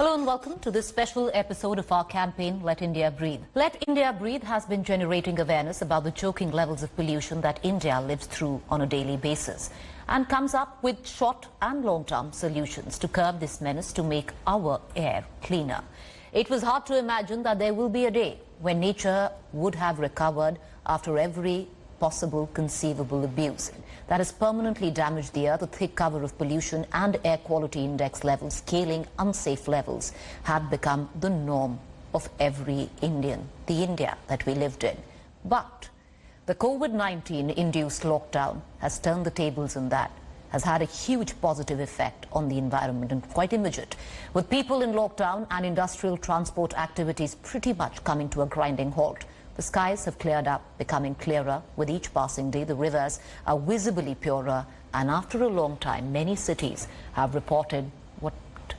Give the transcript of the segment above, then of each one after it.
Hello and welcome to this special episode of our campaign, Let India Breathe. Let India Breathe has been generating awareness about the choking levels of pollution that India lives through on a daily basis and comes up with short and long-term solutions to curb this menace to make our air cleaner. It was hard to imagine that there will be a day when nature would have recovered after every possible conceivable abuse that has permanently damaged the earth. A thick cover of pollution and air quality index levels scaling unsafe levels had become the norm of every Indian, the India that we lived in. But the COVID-19 induced lockdown has turned the tables on that, has had a huge positive effect on the environment and quite immediate, with people in lockdown and industrial transport activities pretty much coming to a grinding halt. The skies have cleared up, becoming clearer with each passing day. The rivers are visibly purer, and after a long time, many cities have reported what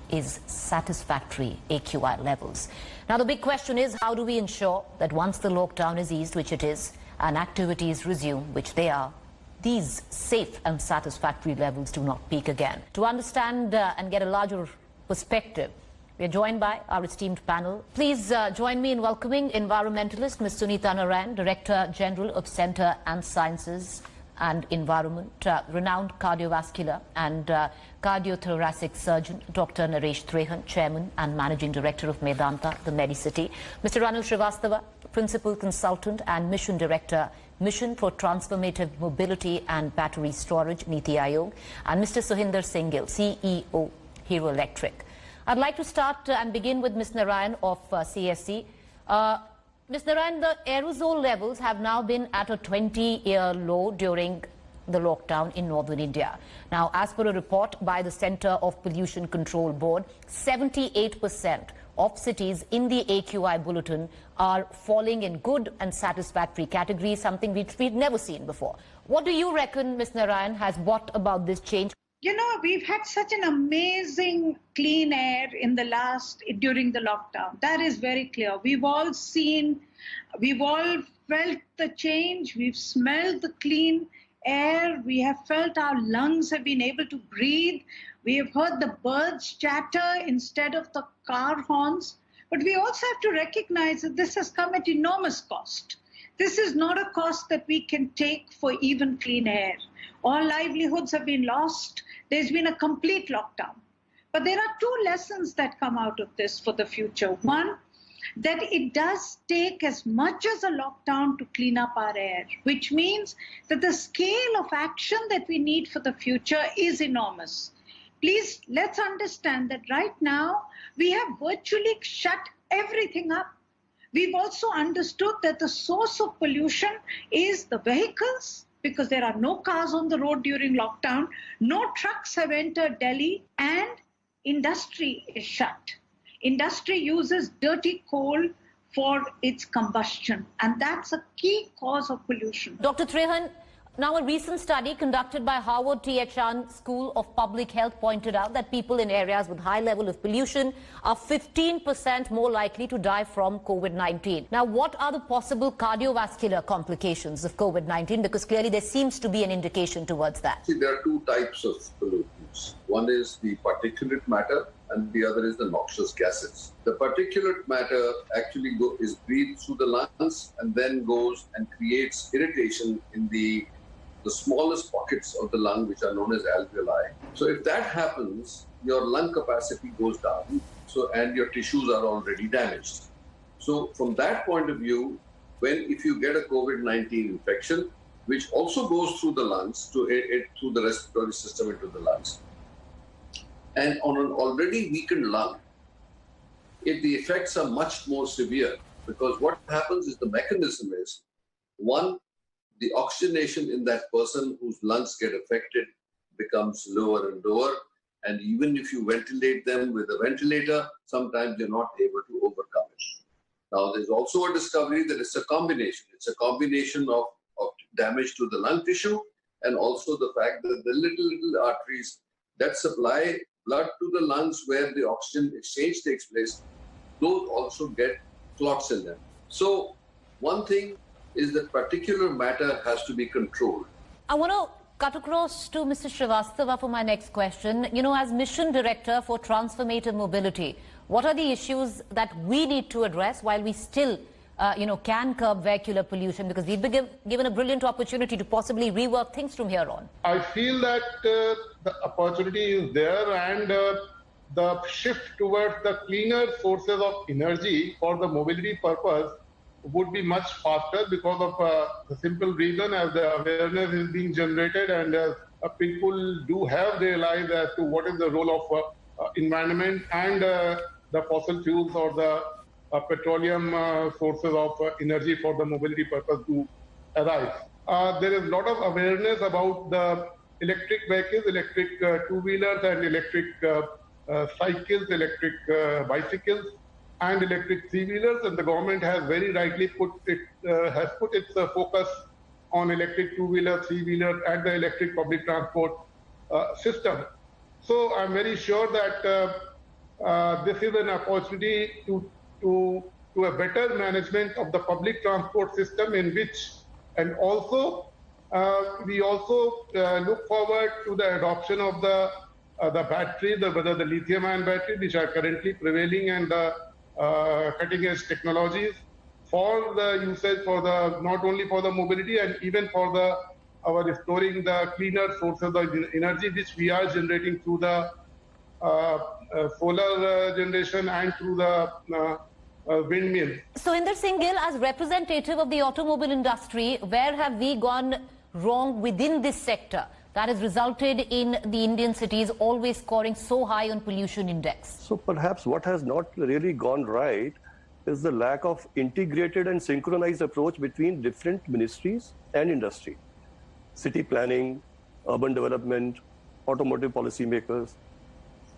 is satisfactory AQI levels. Now, the big question is, how do we ensure that once the lockdown is eased, which it is, and activities resume, which they are, these safe and satisfactory levels do not peak again? To understand and get a larger perspective, we are joined by our esteemed panel. Please join me in welcoming environmentalist Ms. Sunita Narayan, Director General of Centre and Sciences and Environment, renowned cardiovascular and cardiothoracic surgeon Dr. Naresh Trehan, Chairman and Managing Director of Medanta, the Medicity, Mr. Ranil Srivastava, Principal Consultant and Mission Director, Mission for Transformative Mobility and Battery Storage, Niti Aayog, and Mr. Suhinder Singhil, CEO, Hero Electric. I'd like to start and begin with Ms. Narayan of CSC. Ms. Narayan, the aerosol levels have now been at a 20-year low during the lockdown in northern India. Now, as per a report by the Centre of Pollution Control Board, 78% of cities in the AQI bulletin are falling in good and satisfactory categories, something we'd never seen before. What do you reckon, Ms. Narayan, has brought about this change? You know, we've had such an amazing clean air during the lockdown. That is very clear. We've all felt the change. We've smelled the clean air. We have felt our lungs have been able to breathe. We have heard the birds chatter instead of the car horns. But we also have to recognize that this has come at enormous cost. This is not a cost that we can take for even clean air. All livelihoods have been lost. There's been a complete lockdown. But there are two lessons that come out of this for the future. One, that it does take as much as a lockdown to clean up our air, which means that the scale of action that we need for the future is enormous. Please, let's understand that right now we have virtually shut everything up. We've also understood that the source of pollution is the vehicles, because there are no cars on the road during lockdown, no trucks have entered Delhi, and industry is shut. Industry uses dirty coal for its combustion, and that's a key cause of pollution. Dr. Trehan, now a recent study conducted by Harvard T.H. Chan School of Public Health pointed out that people in areas with high level of pollution are 15% more likely to die from COVID-19. Now, what are the possible cardiovascular complications of COVID-19? Because clearly there seems to be an indication towards that. See, there are two types of pollutants. One is the particulate matter and the other is the noxious gases. The particulate matter actually is breathed through the lungs and then goes and creates irritation in the smallest pockets of the lung, which are known as alveoli. So if that happens, your lung capacity goes down, and your tissues are already damaged. So from that point of view, if you get a COVID-19 infection, which also goes through the lungs, through the respiratory system into the lungs, and on an already weakened lung, the effects are much more severe, because what happens is the mechanism is, one, the oxygenation in that person whose lungs get affected becomes lower and lower. And even if you ventilate them with a ventilator, sometimes you're not able to overcome it. Now, there's also a discovery that it's a combination. It's a combination of damage to the lung tissue and also the fact that the little arteries that supply blood to the lungs where the oxygen exchange takes place, those also get clots in them. So one thing is that particulate matter has to be controlled. I want to cut across to Mr. Srivastava for my next question. You know, as Mission Director for Transformative Mobility, What are the issues that we need to address while we still, can curb vehicular pollution? Because we've been given a brilliant opportunity to possibly rework things from here on. I feel that the opportunity is there, and the shift towards the cleaner sources of energy for the mobility purpose would be much faster because of the simple reason as the awareness is being generated and people do have realized as to what is the role of environment and the fossil fuels or the petroleum sources of energy for the mobility purpose to arise. There is a lot of awareness about the electric vehicles, electric two-wheelers and electric cycles, electric bicycles and electric three-wheelers, and the government has very rightly put its focus on electric two-wheeler, three-wheeler and the electric public transport system. So I'm very sure that this is an opportunity to a better management of the public transport system, in which, and also we also look forward to the adoption of the battery, whether the lithium-ion battery, which are currently prevailing, and the cutting-edge technologies for the usage for the not only for the mobility and even for the our restoring the cleaner sources of energy which we are generating through the solar generation and through the windmill. So, Inder Singh Gill, as representative of the automobile industry, where have we gone wrong within this sector that has resulted in the Indian cities always scoring so high on pollution index? So perhaps what has not really gone right is the lack of integrated and synchronized approach between different ministries and industry. City planning, urban development, automotive policymakers,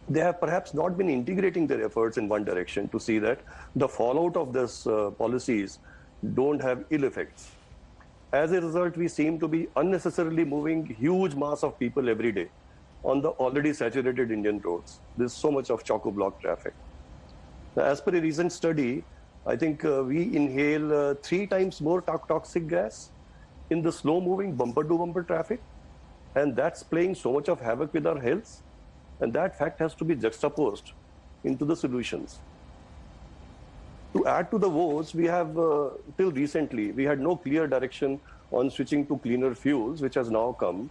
they have perhaps not been integrating their efforts in one direction to see that the fallout of these policies don't have ill effects. As a result, we seem to be unnecessarily moving huge mass of people every day on the already saturated Indian roads. There's so much of chock-a-block traffic. Now, as per a recent study, I think we inhale 3 times more toxic gas in the slow-moving bumper-to-bumper traffic, and that's playing so much of havoc with our health, and that fact has to be juxtaposed into the solutions. To add to the woes, we have, till recently, we had no clear direction on switching to cleaner fuels, which has now come.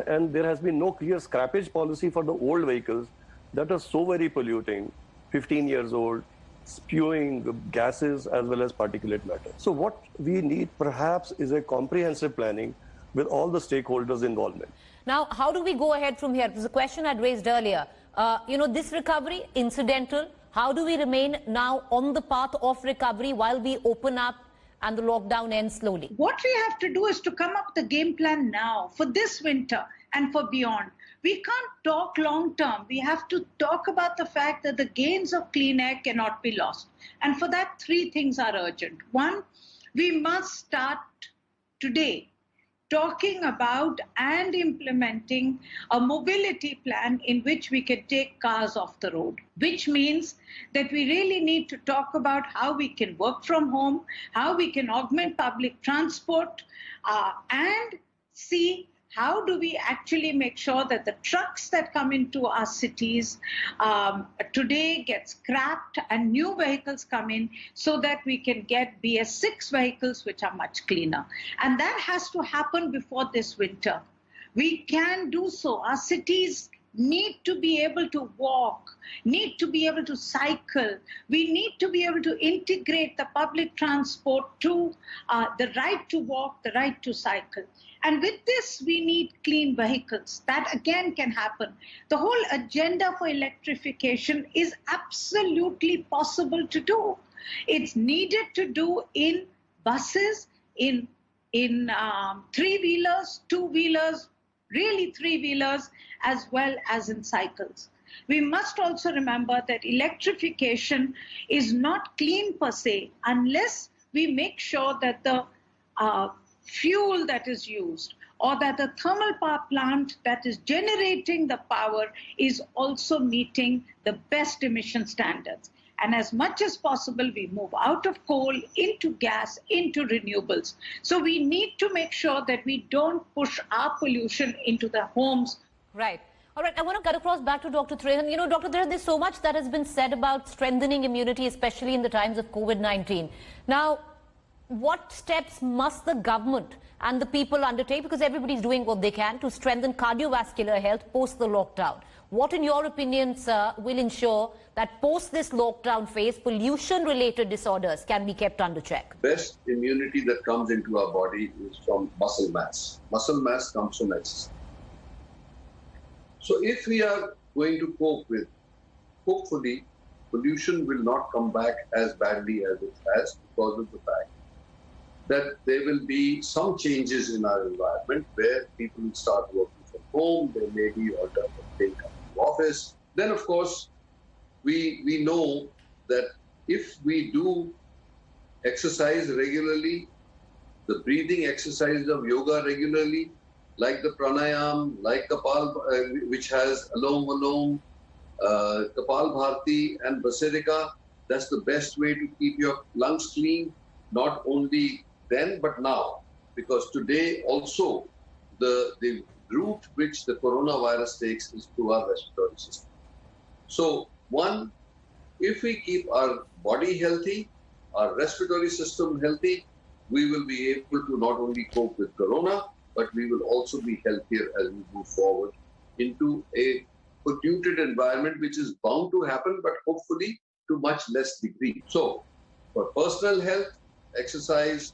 And there has been no clear scrappage policy for the old vehicles that are so very polluting, 15 years old, spewing gases as well as particulate matter. So what we need perhaps is a comprehensive planning with all the stakeholders' involvement. Now, how do we go ahead from here? It was a question I'd raised earlier. This recovery, incidental, how do we remain now on the path of recovery while we open up and the lockdown ends slowly? What we have to do is to come up with a game plan now for this winter and for beyond. We can't talk long term. We have to talk about the fact that the gains of clean air cannot be lost. And for that, 3 things are urgent. 1, we must start today talking about and implementing a mobility plan in which we can take cars off the road, which means that we really need to talk about how we can work from home, how we can augment public transport, and see how do we actually make sure that the trucks that come into our cities today get scrapped and new vehicles come in so that we can get BS6 vehicles which are much cleaner. And that has to happen before this winter. We can do so. Our cities need to be able to walk, need to be able to cycle. We need to be able to integrate the public transport to the right to walk, the right to cycle. And with this, we need clean vehicles. That again can happen. The whole agenda for electrification is absolutely possible to do. It's needed to do in buses, in three-wheelers, two-wheelers, really three-wheelers, as well as in cycles. We must also remember that electrification is not clean per se unless we make sure that the fuel that is used or that the thermal power plant that is generating the power is also meeting the best emission standards. And as much as possible, we move out of coal into gas, into renewables. So we need to make sure that we don't push our pollution into the homes. Right. All right, I want to cut across back to Dr. Trehan. You know, Dr. Trehan, there's so much that has been said about strengthening immunity, especially in the times of COVID-19. Now, what steps must the government and the people undertake, because everybody's doing what they can to strengthen cardiovascular health post the lockdown? What, in your opinion, sir, will ensure that post this lockdown phase, pollution-related disorders can be kept under check? Best immunity that comes into our body is from muscle mass. Muscle mass comes from exercise. So if we are going to cope with, hopefully, pollution will not come back as badly as it has, because of the fact that there will be some changes in our environment where people will start working from home. There may be alternative coming to office. Then, of course, we know that if we do exercise regularly, the breathing exercises of yoga regularly, like the pranayam, like Kapal, which has Alom, Kapal Bharti and Basilica, that's the best way to keep your lungs clean, not only then but now. Because today also the route which the coronavirus takes is through our respiratory system. So one, if we keep our body healthy, our respiratory system healthy, we will be able to not only cope with corona, but we will also be healthier as we move forward into a polluted environment, which is bound to happen, but hopefully to much less degree. So for personal health, exercise,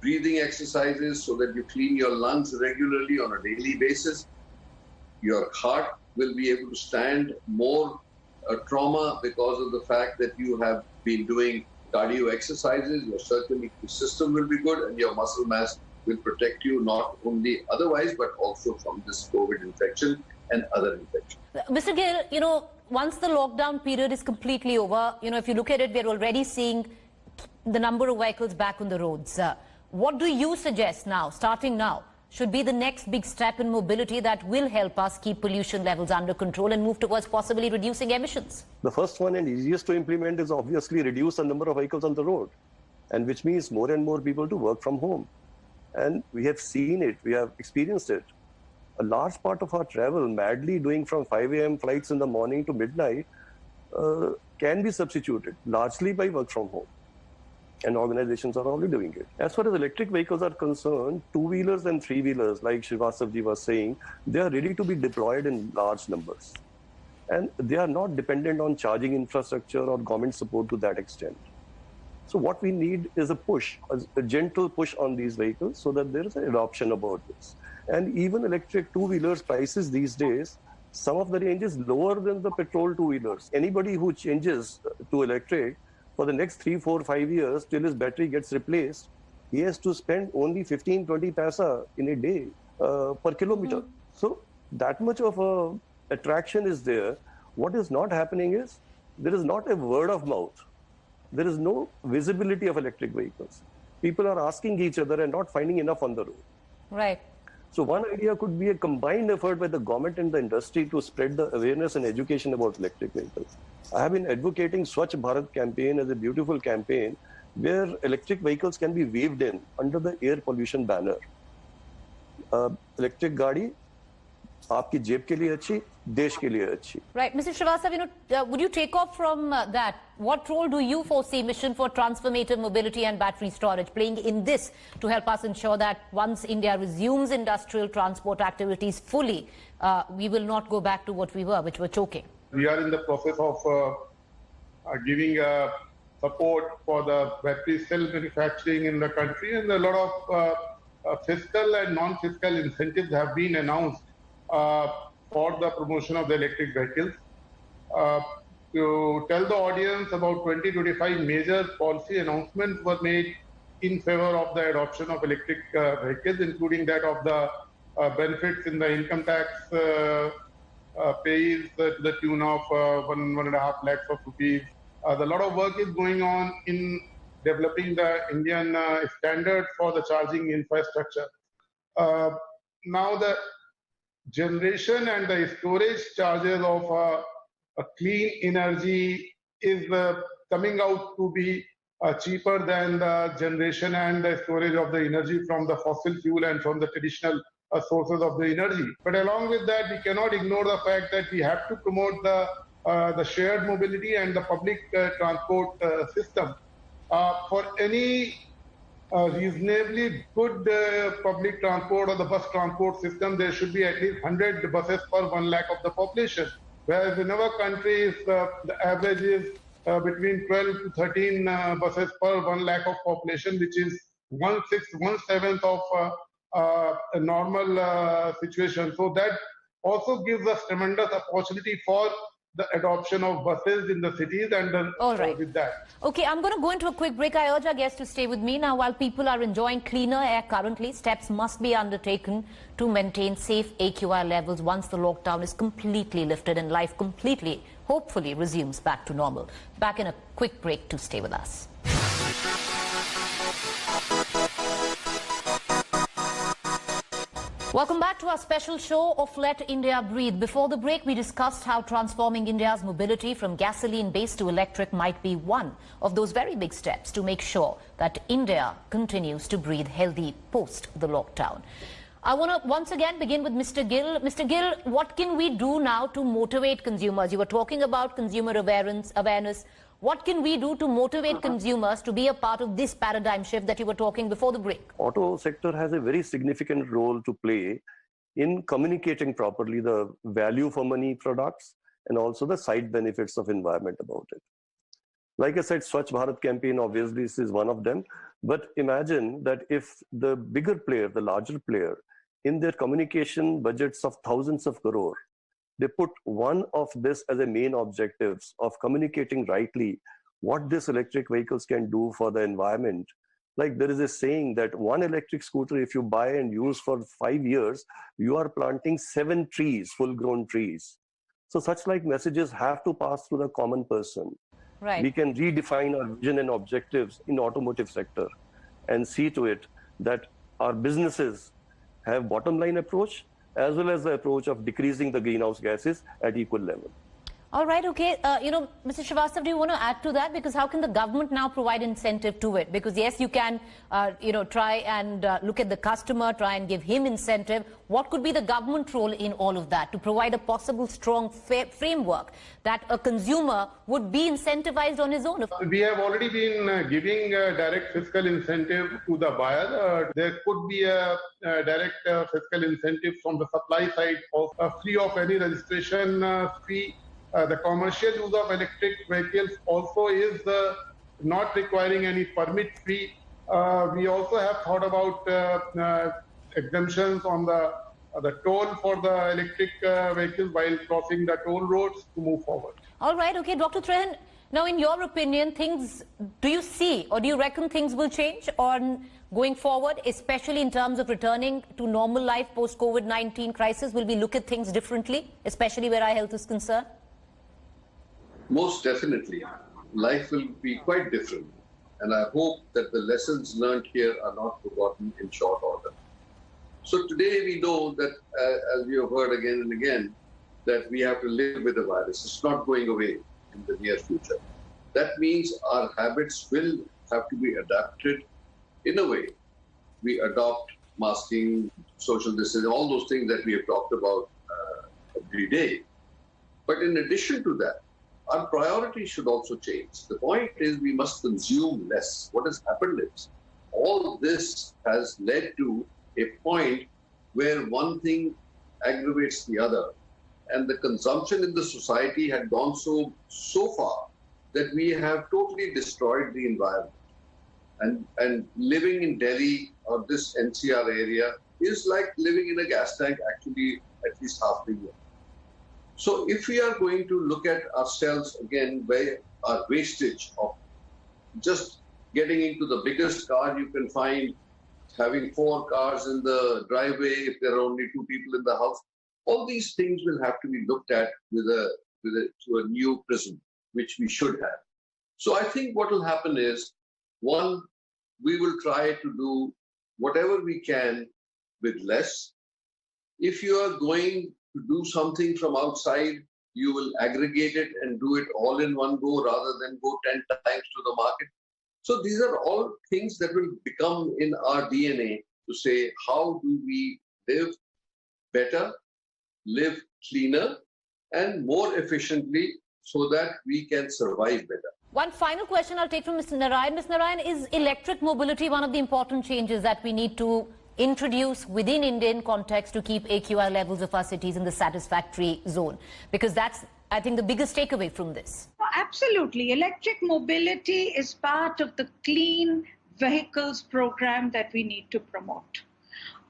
breathing exercises so that you clean your lungs regularly on a daily basis. Your heart will be able to stand more trauma because of the fact that you have been doing cardio exercises. Your circulatory system will be good, and your muscle mass will protect you not only otherwise, but also from this COVID infection and other infections. Mr. Gill, you know, once the lockdown period is completely over, you know, if you look at it, we're already seeing the number of vehicles back on the roads. What do you suggest now, starting now, should be the next big step in mobility that will help us keep pollution levels under control and move towards possibly reducing emissions? The first one and easiest to implement is obviously reduce the number of vehicles on the road, and which means more and more people to work from home. And we have seen it, we have experienced it. A large part of our travel, madly doing from 5 a.m. flights in the morning to midnight, can be substituted largely by work from home. And organizations are already doing it. As far as electric vehicles are concerned, two-wheelers and three-wheelers, like Srivastava was saying, they are ready to be deployed in large numbers. And they are not dependent on charging infrastructure or government support to that extent. So what we need is a push, a gentle push on these vehicles so that there is an adoption about this. And even electric two-wheelers prices these days, some of the range is lower than the petrol two-wheelers. Anybody who changes to electric for the next 3, 4, 5 years till his battery gets replaced, he has to spend only 15, 20 paisa in a day per kilometer. So that much of a attraction is there. What is not happening is there is not a word of mouth. There is no visibility of electric vehicles. People are asking each other and not finding enough on the road. Right. So one idea could be a combined effort by the government and the industry to spread the awareness and education about electric vehicles. I have been advocating Swachh Bharat campaign as a beautiful campaign where electric vehicles can be waved in under the air pollution banner. Electric गाड़ी आपकी जेब के लिए अच्छी, देश के लिए अच्छी. Right, Mr. Srivastava, you know, would you take off from that? What role do you foresee Mission for Transformative Mobility and Battery Storage playing in this to help us ensure that once India resumes industrial transport activities fully, we will not go back to what we were, which were choking? We are in the process of giving support for the battery cell manufacturing in the country, and a lot of fiscal and non-fiscal incentives have been announced for the promotion of the electric vehicles. To tell the audience, about 20-25 major policy announcements were made in favor of the adoption of electric vehicles, including that of the benefits in the income tax pays to the tune of 1.5 lakhs of rupees. A lot of work is going on in developing the Indian standards for the charging infrastructure. Now the generation and the storage charges of a clean energy is coming out to be cheaper than the generation and the storage of the energy from the fossil fuel and from the traditional sources of the energy. But along with that, we cannot ignore the fact that we have to promote the shared mobility and the public transport system. For any reasonably good public transport or the bus transport system, there should be at least 100 buses per 1 lakh of the population. Whereas in our country, the average is between 12 to 13 buses per 1 lakh of population, which is 1/7 of a normal situation. So that also gives us tremendous opportunity for the adoption of buses in the cities and All right. with that. Okay, I'm going to go into a quick break. I urge our guests to stay with me. Now, while people are enjoying cleaner air currently, steps must be undertaken to maintain safe AQI levels once the lockdown is completely lifted and life completely, hopefully, resumes back to normal. Back in a quick break to stay with us. Welcome back to our special show of Let India Breathe. Before the break, we discussed how transforming India's mobility from gasoline-based to electric might be one of those very big steps to make sure that India continues to breathe healthy post the lockdown. I want to once again begin with Mr. Gill. Mr. Gill, what can we do now to motivate consumers? You were talking about consumer awareness. What can we do to motivate consumers to be a part of this paradigm shift that you were talking before the break? Auto sector has a very significant role to play in communicating properly the value for money products and also the side benefits of environment about it. Like I said, Swachh Bharat campaign, obviously, this is one of them. But imagine that if the bigger player, the larger player, in their communication budgets of thousands of crore, they put one of this as a main objectives of communicating rightly what these electric vehicles can do for the environment. Like there is a saying that one electric scooter, if you buy and use for 5 years, you are planting 7 trees, full-grown trees. So such like messages have to pass through the common person. Right. We can redefine our vision and objectives in automotive sector and see to it that our businesses have bottom line approach as well as the approach of decreasing the greenhouse gases at equal level. All right, okay. Mr. Srivastava, do you want to add to that? Because how can the government now provide incentive to it? Because yes, you can, try and look at the customer, try and give him incentive. What could be the government role in all of that to provide a possible strong framework that a consumer would be incentivized on his own? We have already been giving direct fiscal incentive to the buyer. There could be a direct fiscal incentive from the supply side, also free of any registration fee. The commercial use of electric vehicles also is not requiring any permit fee. We also have thought about exemptions on the toll for the electric vehicles while crossing the toll roads to move forward. All right, okay, Dr. Trehan, now in your opinion, do you see or do you reckon things will change on going forward, especially in terms of returning to normal life post-COVID-19 crisis? Will we look at things differently, especially where our health is concerned? Most definitely. Life will be quite different. And I hope that the lessons learned here are not forgotten in short order. So today we know that, as we have heard again and again, that we have to live with the virus. It's not going away in the near future. That means our habits will have to be adapted in a way. We adopt masking, social distancing, all those things that we have talked about every day. But in addition to that, our priorities should also change. The point is we must consume less. What has happened is all this has led to a point where one thing aggravates the other. And the consumption in the society had gone so far that we have totally destroyed the environment. And living in Delhi or this NCR area is like living in a gas tank actually at least half the year. So if we are going to look at ourselves again, where our wastage of just getting into the biggest car you can find, having 4 cars in the driveway if there are only 2 people in the house, all these things will have to be looked at through a new prism, which we should have. So I think what will happen is, one, we will try to do whatever we can with less. If you are going to do something from outside, you will aggregate it and do it all in one go rather than go 10 times to the market. So these are all things that will become in our DNA to say, how do we live better, live cleaner, and more efficiently so that we can survive better. One final question I'll take from Mr. Narayan. Mr. Narayan, is electric mobility one of the important changes that we need to introduce within Indian context to keep AQI levels of our cities in the satisfactory zone? Because that's, I think, the biggest takeaway from this. Absolutely. Electric mobility is part of the clean vehicles program that we need to promote.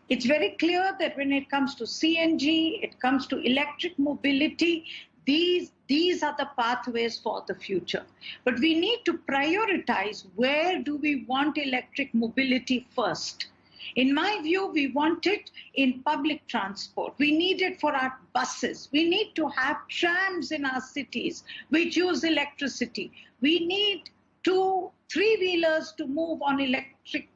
It's very clear that when it comes to CNG, it comes to electric mobility, these are the pathways for the future. But we need to prioritize where do we want electric mobility first. In my view, we want it in public transport. We need it for our buses. We need to have trams in our cities which use electricity. We need 2 3-wheelers to move on electric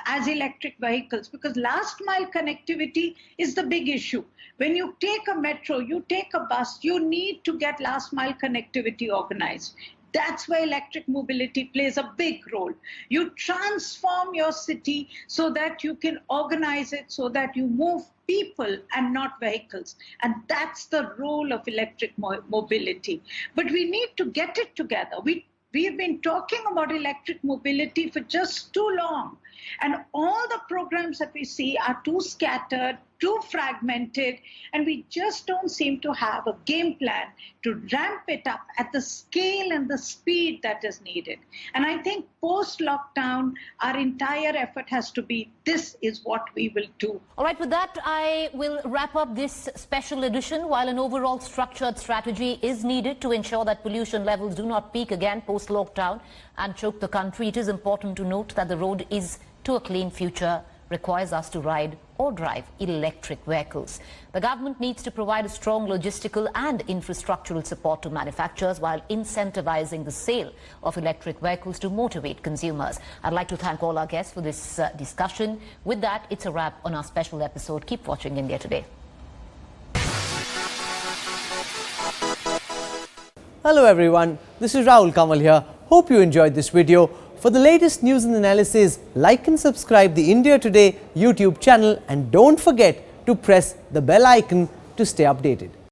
as electric vehicles, because last mile connectivity is the big issue. When you take a metro, you take a bus, you need to get last mile connectivity organized. That's where electric mobility plays a big role. You transform your city so that you can organize it so that you move people and not vehicles. And that's the role of electric mobility. But we need to get it together. We have been talking about electric mobility for just too long. And all the programs that we see are too scattered, too fragmented, and we just don't seem to have a game plan to ramp it up at the scale and the speed that is needed. And I think post-lockdown, our entire effort has to be, this is what we will do. All right, with that, I will wrap up this special edition. While an overall structured strategy is needed to ensure that pollution levels do not peak again post-lockdown and choke the country, it is important to note that the road is to a clean future requires us to ride or drive electric vehicles. The government needs to provide a strong logistical and infrastructural support to manufacturers while incentivizing the sale of electric vehicles to motivate consumers. I'd like to thank all our guests for this discussion. With that, it's a wrap on our special episode. Keep watching India Today. Hello everyone, this is Rahul Kamal here. Hope you enjoyed this video. For the latest news and analysis, like and subscribe the India Today YouTube channel and don't forget to press the bell icon to stay updated.